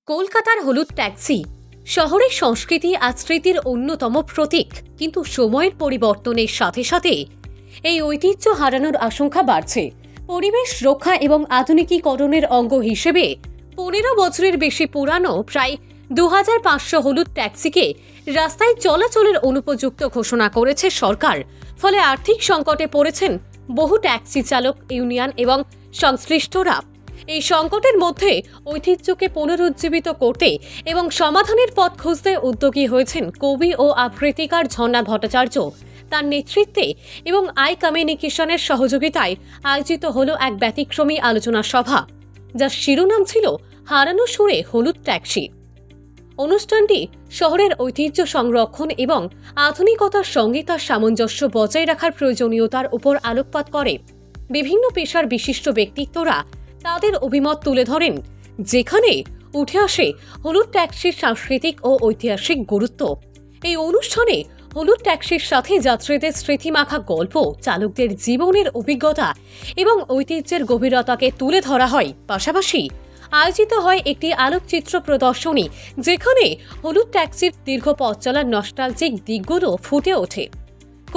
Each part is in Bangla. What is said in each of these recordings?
কলকাতার হলুদ ট্যাক্সি শহরের সংস্কৃতি আর স্মৃতির অন্যতম প্রতীক, কিন্তু সময়ের পরিবর্তনের সাথে সাথে এই ঐতিহ্য হারানোর আশঙ্কা বাড়ছে। পরিবেশ রক্ষা এবং আধুনিকীকরণের অঙ্গ হিসেবে 15 বছরের বেশি পুরানো প্রায় 2500 হলুদ ট্যাক্সিকে রাস্তায় চলাচলের অনুপযুক্ত ঘোষণা করেছে সরকার। ফলে আর্থিক সংকটে পড়েছেন বহু ট্যাক্সি চালক ইউনিয়ন এবং সংশ্লিষ্টরা। এই সংকটের মধ্যে ঐতিহ্যকে পুনরুজ্জীবিত করতে এবং সমাধানের পথ খুঁজতে উদ্যোগী হয়েছেন কবি ও আবৃত্তিকার ঝর্ণা ভট্টাচার্য। তার নেতৃত্বে এবং কমিউনিকেশনের সহযোগিতায় আয়োজিত হলো এক ব্যতিক্রমী আলোচনা সভা, যার শিরোনাম ছিল হারানো সুরে হলুদ ট্যাক্সি। অনুষ্ঠানটি শহরের ঐতিহ্য সংরক্ষণ এবং আধুনিকতার সঙ্গে তার সামঞ্জস্য বজায় রাখার প্রয়োজনীয়তার উপর আলোকপাত করে। বিভিন্ন পেশার বিশিষ্ট ব্যক্তিত্বরা তাদের অভিমত তুলে ধরেন, যেখানে উঠে আসে হলুদ ট্যাক্সির সাংস্কৃতিক ও ঐতিহাসিক গুরুত্ব। এই অনুষ্ঠানে হলুদ ট্যাক্সির সাথে যাত্রীদের স্মৃতিমাখা গল্প, চালকদের জীবনের অভিজ্ঞতা এবং ঐতিহ্যের গভীরতাকে তুলে ধরা হয়। পাশাপাশি আয়োজিত হয় একটি আলোকচিত্র প্রদর্শনী, যেখানে হলুদ ট্যাক্সির দীর্ঘ পথ চলার নস্টালজিক দিকগুলো ফুটে ওঠে।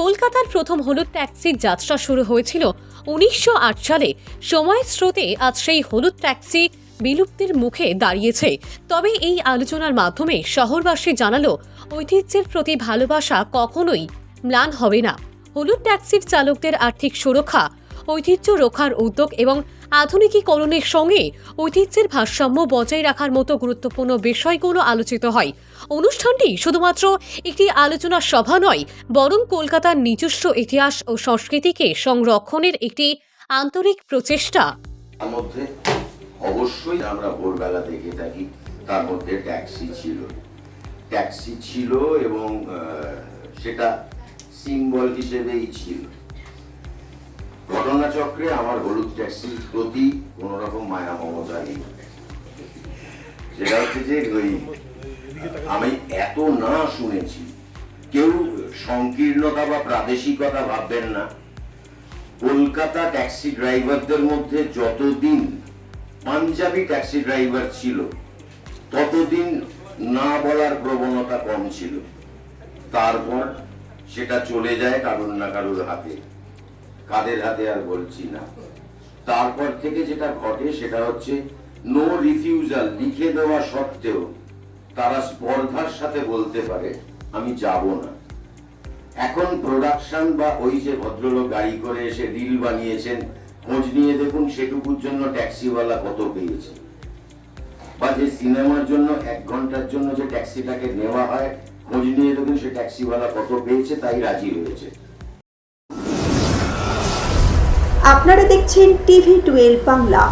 কলকাতার প্রথম হলুদ ট্যাক্সির যাত্রা শুরু হয়েছিল 1908 সালে। সময়ের স্রোতে আজ সেই হলুদ ট্যাক্সি বিলুপ্তির মুখে দাঁড়িয়েছে। তবে এই আলোচনার মাধ্যমে শহরবাসী জানালো, ঐতিহ্যের প্রতি ভালোবাসা কখনোই ম্লান হবে না। হলুদ ট্যাক্সির চালকদের আর্থিক সুরক্ষা, ঐতিহ্য রক্ষার উদ্যোগ এবং আধুনিকীকরণের সঙ্গে ঐতিহ্যের ভারসাম্য বজায় রাখার মতো গুরুত্বপূর্ণ বিষয়গুলো আলোচিত হয়। অনুষ্ঠানটি শুধুমাত্র একটি আলোচনা সভা নয়, বরং কলকাতার নিজস্ব ইতিহাস ও সংস্কৃতিকে সংরক্ষণের একটি আন্তরিক প্রচেষ্টা। তার মধ্যে অবশ্যই আমরা ভোরবেলা দেখে থাকি, তার মধ্যে ট্যাক্সি ছিল এবং সেটা সিম্বল হিসেবেই ছিল। ঘটনাচক্রে আমার হলুদ ট্যাক্সির প্রতি কোন রকম মায়া মমতা নেই। সেটা হচ্ছে যে আমি এত না শুনেছি, কেউ সংকীর্ণতা বা প্রাদেশিকতা ভাববেন না। কলকাতা ট্যাক্সি ড্রাইভারদের মধ্যে যতদিন পাঞ্জাবি ট্যাক্সি ড্রাইভার ছিল, ততদিন না বলার প্রবণতা কম ছিল। তারপর সেটা চলে যায় কারুর না কারুর হাতে, কাদের হাতে আর বলছি না। তারপর থেকে যেটা ঘটে সেটা হচ্ছে নো রিফিউজাল লিখে দেওয়া সত্ত্বেও তারা স্পর্ধার সাথে বলতে পারে আমি যাব না। এখন প্রোডাকশন বা ওই যে ভদ্রলোক গাড়ি করে এসে রিল বানিয়েছেন, খোঁজ নিয়ে দেখুন সেটুকুর জন্য ট্যাক্সিওয়ালা কত পেয়েছে। বা যে সিনেমার জন্য 1 ঘন্টার জন্য যে ট্যাক্সিটাকে নেওয়া হয়, খোঁজ নিয়ে দেখুন সে ট্যাক্সিওয়ালা কত পেয়েছে, তাই রাজি হয়েছে। আপনারা দেখছেন টিভি 12 বাংলা।